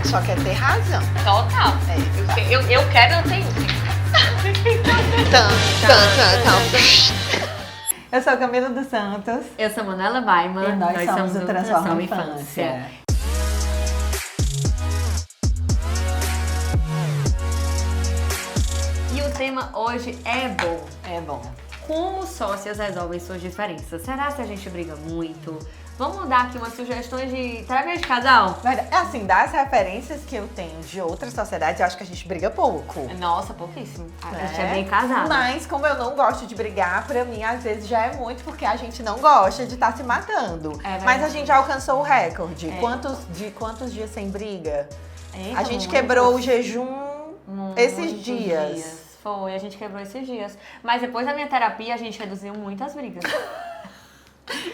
só quer ter razão. Total. Eu quero, eu tenho. Eu sou Camila dos Santos. Eu sou Manuela Baiman. E nós somos o Transforma Infância. E o tema hoje é bom. É bom. Como sócias resolvem suas diferenças? Será que a gente briga muito? Vamos dar aqui umas sugestões de terapia de casal? Assim, das referências que eu tenho de outras sociedades, eu acho que a gente briga pouco. Nossa, pouquíssimo. A gente é bem casada. Mas como eu não gosto de brigar, pra mim às vezes já é muito, porque a gente não gosta de estar se matando. Mas a gente já alcançou o recorde. Quantos dias sem briga? Eita, a gente quebrou o jejum esses dias. Foi, a gente quebrou esses dias. Mas depois da minha terapia, a gente reduziu muitas brigas.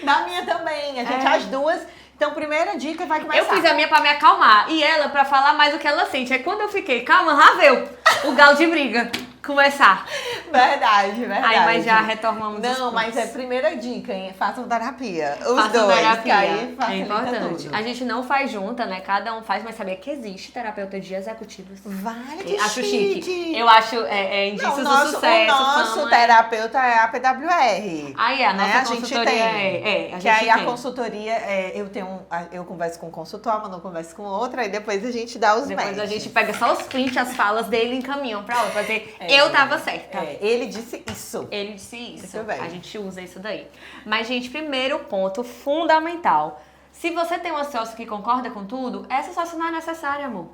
Na minha também, a gente as duas. Então, primeira dica vai começar. Eu fiz a minha pra me acalmar e ela pra falar mais o que ela sente. Aí quando eu fiquei calma, lá veio o galo de briga começar. Verdade. Aí, mas já retomamos. Não, mas é primeira dica, hein? Façam terapia. Os Façam dois, terapia. que aí É importante. tudo. A gente não faz junta, né? Cada um faz, mas sabia que existe terapeuta de executivos. Vale, que acho chique. Eu acho indícios do sucesso. O nosso terapeuta é a PWR. Aí a nossa consultoria a consultoria, eu converso com um consultor, a Manu conversa com outra, aí depois a gente dá os Depois matches. a gente pega só os prints, as falas dele e encaminham pra outra, pra dizer, eu tava certa. Ele disse isso. Ele disse isso. Muito bem. A gente usa isso daí. Mas, gente, primeiro ponto fundamental. Se você tem uma sócia que concorda com tudo, essa sócia não é necessária, amor.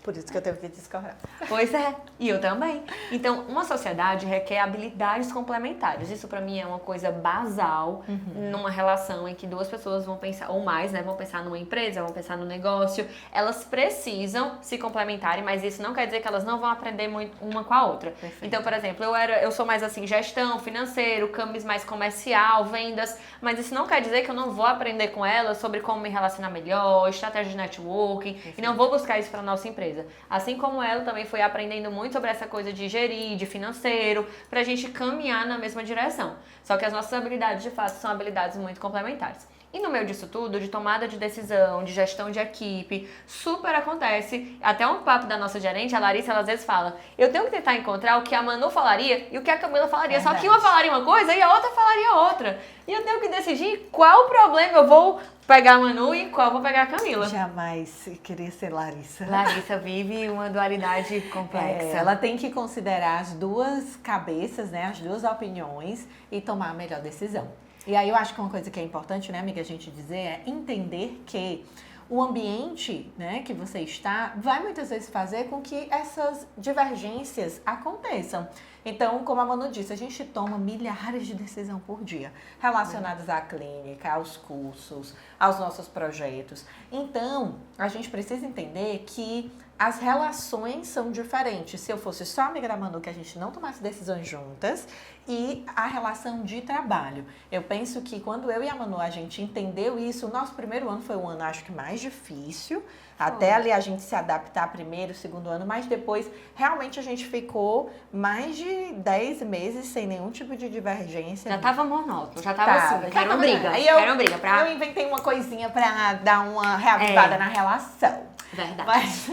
Por isso que eu tenho que discordar. Pois é, e eu também. Então, uma sociedade requer habilidades complementares. Isso pra mim é uma coisa basal numa relação em que duas pessoas vão pensar, ou mais, né? Vão pensar numa empresa, vão pensar no negócio. Elas precisam se complementarem, mas isso não quer dizer que elas não vão aprender muito uma com a outra. Perfeito. Então, por exemplo, eu sou mais assim, gestão, financeiro, Camis mais comercial, vendas, mas isso não quer dizer que eu não vou aprender com ela sobre como me relacionar melhor, estratégia de networking, e não vou buscar isso pra nossa empresa. Assim como ela também foi aprendendo muito sobre essa coisa de gerir, de financeiro, pra gente caminhar na mesma direção. Só que as nossas habilidades, de fato, são habilidades muito complementares. E no meio disso tudo, de tomada de decisão, de gestão de equipe, super acontece. Até um papo da nossa gerente, a Larissa, ela às vezes fala, eu tenho que tentar encontrar o que a Manu falaria e o que a Camila falaria. Verdade. Só que uma falaria uma coisa e a outra falaria outra. E eu tenho que decidir qual problema eu vou pegar a Manu e qual eu vou pegar a Camila. Jamais queria ser Larissa. Larissa vive uma dualidade complexa. Ela tem que considerar as duas cabeças, né, as duas opiniões e tomar a melhor decisão. E aí eu acho que uma coisa que é importante, né, amiga, a gente dizer é entender que o ambiente, né, que você está vai muitas vezes fazer com que essas divergências aconteçam. Então, como a Manu disse, a gente toma milhares de decisões por dia relacionadas à clínica, aos cursos, aos nossos projetos. Então, a gente precisa entender que as relações são diferentes. Se eu fosse só amiga da Manu, que a gente não tomasse decisões juntas, e a relação de trabalho. Eu penso que quando eu e a Manu, a gente entendeu isso, o nosso primeiro ano foi o ano, acho que mais difícil. Até ali a gente se adaptar primeiro, segundo ano, mas depois realmente a gente ficou mais de 10 meses sem nenhum tipo de divergência. Já tava monótono, já tava assim, quero briga. Aí eu inventei uma coisinha pra dar uma reavivada na relação. Verdade. Mas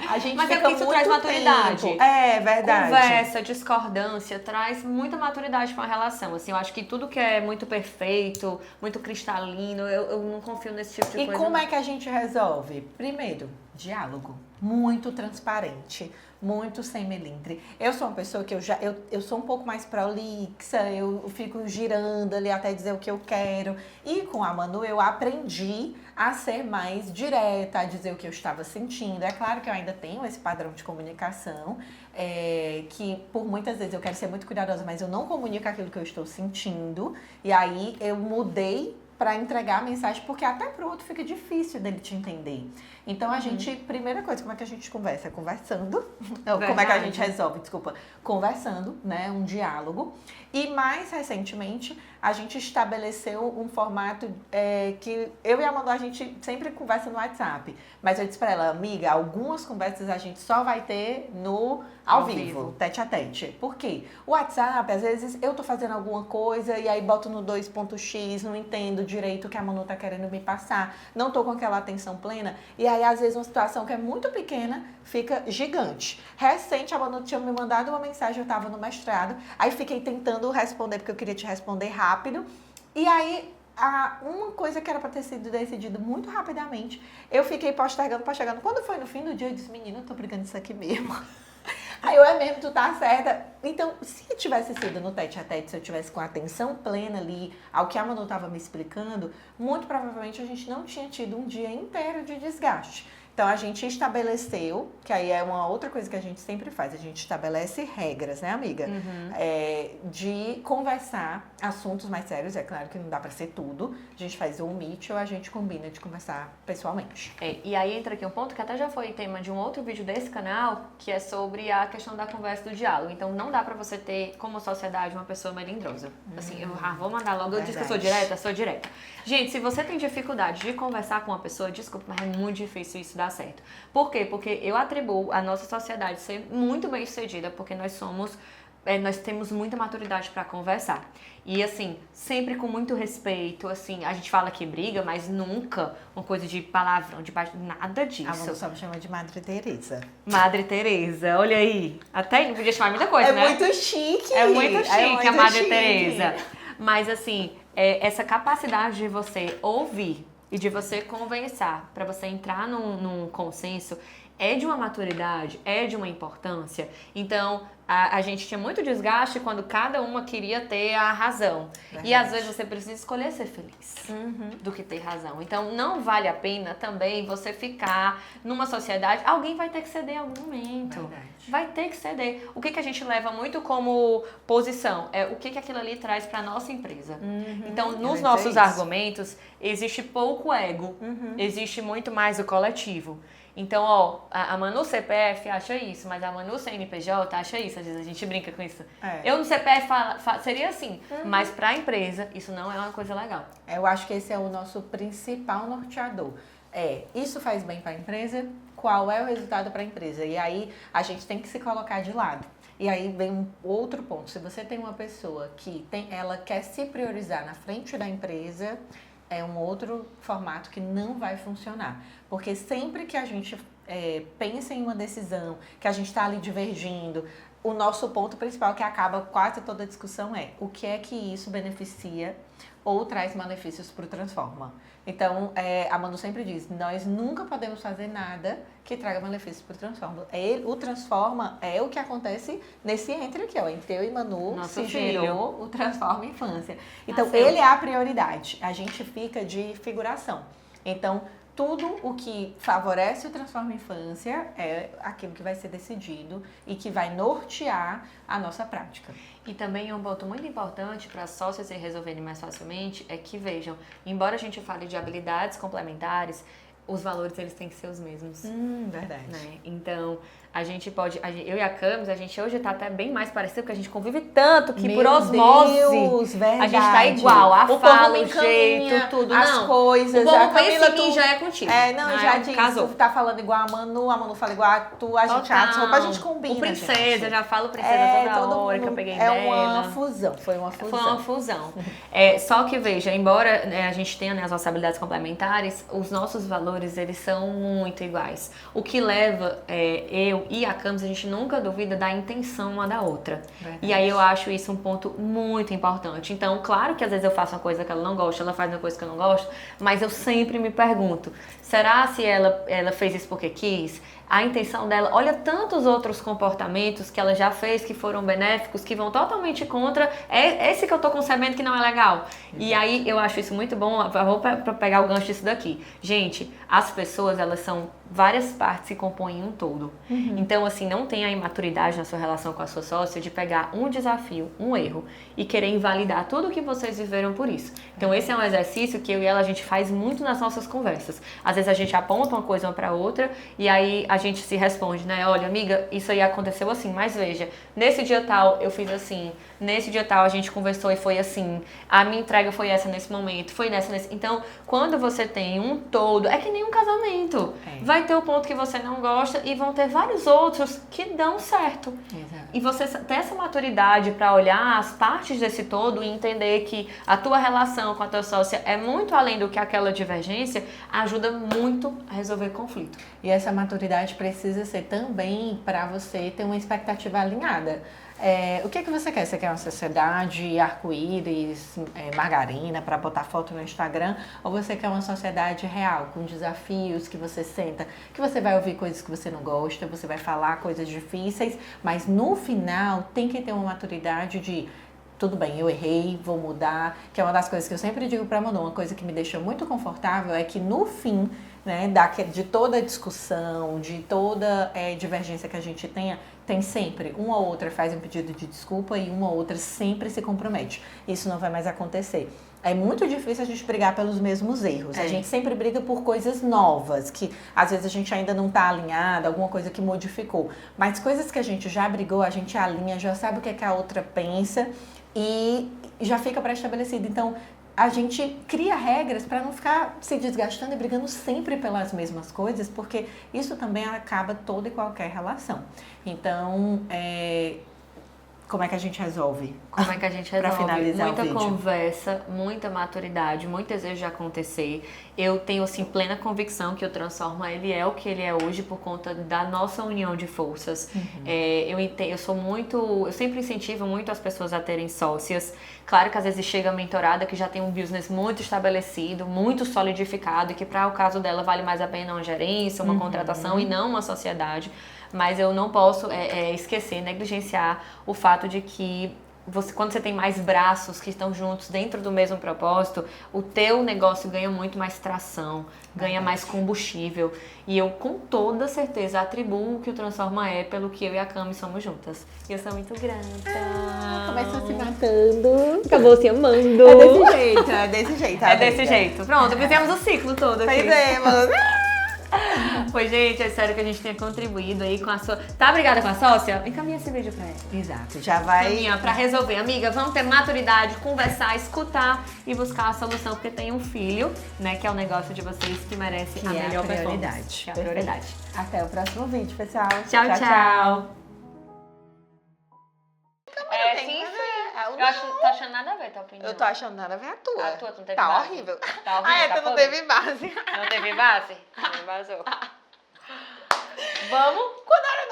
a gente Mas é fica porque isso traz maturidade. Tempo. É verdade. Conversa, discordância, traz muita maturidade para uma relação. Assim, eu acho que tudo que é muito perfeito, muito cristalino, eu não confio nesse tipo de coisa. E como é que a gente resolve? Primeiro, diálogo. Muito transparente. Muito sem melindre. Eu sou uma pessoa que eu sou um pouco mais prolixa, eu fico girando ali até dizer o que eu quero. E com a Manu eu aprendi a ser mais direta, a dizer o que eu estava sentindo. É claro que eu ainda tenho esse padrão de comunicação, que por muitas vezes eu quero ser muito cuidadosa, mas eu não comunico aquilo que eu estou sentindo. E aí eu mudei para entregar a mensagem, porque até pro outro fica difícil dele te entender. Então a gente, primeira coisa, como é que a gente conversa? Conversando. Como é que a gente resolve? Desculpa. Conversando, né? Um diálogo. E mais recentemente, a gente estabeleceu um formato que eu e a Manu, a gente sempre conversa no WhatsApp. Mas eu disse pra ela, amiga, algumas conversas a gente só vai ter no ao vivo, tete a tete. Por quê? O WhatsApp, às vezes, eu tô fazendo alguma coisa e aí boto no 2.x, não entendo direito o que a Manu tá querendo me passar, não tô com aquela atenção plena. E aí, às vezes, uma situação que é muito pequena fica gigante. Recente, a Manu tinha me mandado uma mensagem, eu tava no mestrado, aí fiquei tentando responder, porque eu queria te responder rápido. E aí, uma coisa que era para ter sido decidida muito rapidamente, eu fiquei postergando. Quando foi no fim do dia, eu disse, menina, eu tô brigando isso aqui mesmo. Aí eu, é mesmo, tu tá certa. Então, se tivesse sido no tete a tete, se eu tivesse com a atenção plena ali ao que a Manu tava me explicando, muito provavelmente a gente não tinha tido um dia inteiro de desgaste. Então, a gente estabeleceu, que aí é uma outra coisa que a gente sempre faz, a gente estabelece regras, né, amiga? De conversar assuntos mais sérios, é claro que não dá pra ser tudo, a gente faz um meet ou a gente combina de conversar pessoalmente. E aí entra aqui um ponto que até já foi tema de um outro vídeo desse canal, que é sobre a questão da conversa do diálogo. Então, não dá pra você ter, como sociedade, uma pessoa melindrosa. Assim, eu vou mandar logo, eu disse que eu sou direta, sou direta. Gente, se você tem dificuldade de conversar com uma pessoa, desculpa, mas é muito difícil isso dar certo. Por quê? Porque eu atribuo a nossa sociedade ser muito bem sucedida, porque nós temos muita maturidade para conversar. E assim, sempre com muito respeito, assim, a gente fala que briga, mas nunca uma coisa de palavrão, de baixo, nada disso. A Manu só me chama de Madre Teresa. Madre Teresa, olha aí. Até não podia chamar muita coisa, né? É muito chique. É muito chique a Madre chique. Teresa. Mas assim, essa capacidade de você ouvir e de você conversar, para você entrar num consenso, é de uma maturidade, é de uma importância. Então, a gente tinha muito desgaste quando cada uma queria ter a razão. Verdade. E às vezes você precisa escolher ser feliz do que ter razão. Então, não vale a pena também você ficar numa sociedade. Alguém vai ter que ceder em algum momento. Verdade. Vai ter que ceder. O que a gente leva muito como posição? É o que aquilo ali traz para nossa empresa. Então, nos nossos argumentos, existe pouco ego. Existe muito mais o coletivo. Então, ó, a Manu CPF acha isso, mas a Manu CNPJ acha isso. Às vezes a gente brinca com isso. Eu no CPF seria assim, mas para a empresa isso não é uma coisa legal. Eu acho que esse é o nosso principal norteador. Isso faz bem para a empresa? Qual é o resultado para a empresa? E aí a gente tem que se colocar de lado. E aí vem um outro ponto. Se você tem uma pessoa que ela quer se priorizar na frente da empresa, é um outro formato que não vai funcionar. Porque sempre que a gente pensa em uma decisão, que a gente está ali divergindo, o nosso ponto principal que acaba quase toda a discussão é o que é que isso beneficia ou traz malefícios para o Transforma. Então, a Manu sempre diz, nós nunca podemos fazer nada que traga malefícios para o Transforma. O Transforma é o que acontece nesse entre aqui, ó, entre eu e Manu, nosso se filho. gerou o Transforma Infância. Então, ele é a prioridade, a gente fica de figuração. Então, tudo o que favorece o Transforma Infância é aquilo que vai ser decidido e que vai nortear a nossa prática. E também um ponto muito importante para sócios se resolverem mais facilmente é que, vejam, embora a gente fale de habilidades complementares, os valores eles têm que ser os mesmos. Verdade. Né? Então, a gente pode... eu e a Camis, a gente hoje tá até bem mais parecido, porque a gente convive tanto que por osmose Deus, verdade. a gente tá igual. A fala, o jeito, tudo. As não, coisas. o povo a pensa em mim já é contigo. Já disse, casou. tu tá falando igual a Manu fala igual a tu, a gente as roupas, a gente combina. O princesa, gente. Já falo princesa toda hora que eu peguei dela. Uma fusão, foi uma fusão. Foi uma fusão. Só que, veja, embora a gente tenha as nossas habilidades complementares, os nossos valores, eles são muito iguais. O que leva eu e a Camis, a gente nunca duvida da intenção uma da outra. Verdade. E aí eu acho isso um ponto muito importante. Então, claro que às vezes eu faço uma coisa que ela não gosta, ela faz uma coisa que eu não gosto, mas eu sempre me pergunto, será se ela fez isso porque quis? A intenção dela, olha tantos outros comportamentos que ela já fez que foram benéficos, que vão totalmente contra esse que eu tô concebendo que não é legal. E aí eu acho isso muito bom, vou pegar o gancho disso daqui. Gente, as pessoas, elas são várias partes que compõem um todo. Então, assim, não tenha a imaturidade na sua relação com a sua sócia de pegar um desafio, um erro e querer invalidar tudo que vocês viveram por isso. Então, esse é um exercício que eu e ela, a gente faz muito nas nossas conversas. Às vezes a gente aponta uma coisa uma pra outra e aí a gente se responde, né? Olha, amiga, isso aí aconteceu assim, mas veja, nesse dia tal eu fiz assim, nesse dia tal a gente conversou e foi assim, a minha entrega foi essa nesse momento, foi nessa nesse... Então, quando você tem um todo, é que nem um casamento. Vai vai ter o ponto que você não gosta e vão ter vários outros que dão certo. Exato. E você ter essa maturidade para olhar as partes desse todo e entender que a tua relação com a tua sócia é muito além do que aquela divergência, ajuda muito a resolver conflito. E essa maturidade precisa ser também para você ter uma expectativa alinhada. O que você quer? Você quer uma sociedade arco-íris, margarina para botar foto no Instagram? Ou você quer uma sociedade real, com desafios que você senta, que você vai ouvir coisas que você não gosta, você vai falar coisas difíceis, mas no final tem que ter uma maturidade de tudo bem, eu errei, vou mudar, que é uma das coisas que eu sempre digo para a Manu, uma coisa que me deixa muito confortável é que no fim, né, de toda discussão, de toda divergência que a gente tenha, tem sempre, uma ou outra faz um pedido de desculpa e uma ou outra sempre se compromete. Isso não vai mais acontecer. É muito difícil a gente brigar pelos mesmos erros. A gente sempre briga por coisas novas, que às vezes a gente ainda não está alinhada, alguma coisa que modificou. Mas coisas que a gente já brigou, a gente alinha, já sabe o que é que a outra pensa e já fica pré-estabelecido. Então, a gente cria regras para não ficar se desgastando e brigando sempre pelas mesmas coisas, porque isso também acaba toda e qualquer relação. Então, como é que a gente resolve? Como é que a gente resolve? Para finalizar muita o vídeo. Conversa, muita maturidade, muito desejo de acontecer. Eu tenho, assim, plena convicção que o Transforma, ele é o que ele é hoje por conta da nossa união de forças. Eu sempre incentivo muito as pessoas a terem sócias. Claro que às vezes chega a mentorada que já tem um business muito estabelecido, muito solidificado, e que para o caso dela vale mais a pena uma gerência, uma contratação e não uma sociedade. Mas eu não posso esquecer, negligenciar o fato de que quando você tem mais braços que estão juntos dentro do mesmo propósito, o teu negócio ganha muito mais tração, ganha mais combustível. E eu, com toda certeza, atribuo o que o Transforma pelo que eu e a Cami somos juntas. E eu sou muito grata. Começou se matando. Acabou se amando. É desse jeito, é desse jeito. É desse jeito. Pronto, fizemos o ciclo todo aqui. Fizemos. Pois, gente, eu espero que a gente tenha contribuído aí com a sua... Tá brigada com a sócia? Encaminha esse vídeo pra ela. Exato, já vai... Caminha pra resolver. Amiga, vamos ter maturidade, conversar, escutar e buscar a solução, porque tem um filho, né, que é o negócio de vocês que merece Que a é a melhor prioridade. performance. Que é a prioridade. Até o próximo vídeo, pessoal. Tchau, tchau. Tem Sim, que sim. fazer. Eu acho que tô achando nada a ver, tua opinião. Eu tô achando nada a ver a tua. A tua não teve Tá base. horrível. Tá horrível, tá tu não podre. teve base. Não teve base? Não embasou. Vamos?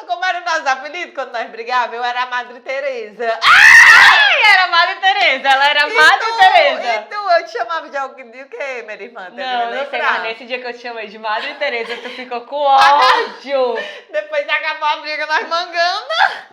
Como era o nosso apelido, quando nós brigávamos, eu era a Madre Teresa. Ai, era Madre Teresa, ela era Madre Teresa. E tu, eu te chamava de alguém de o quê, minha irmã? Não sei, mas nesse dia que eu te chamei de Madre Teresa, tu ficou com ódio. Depois acabou a briga, nós mangando.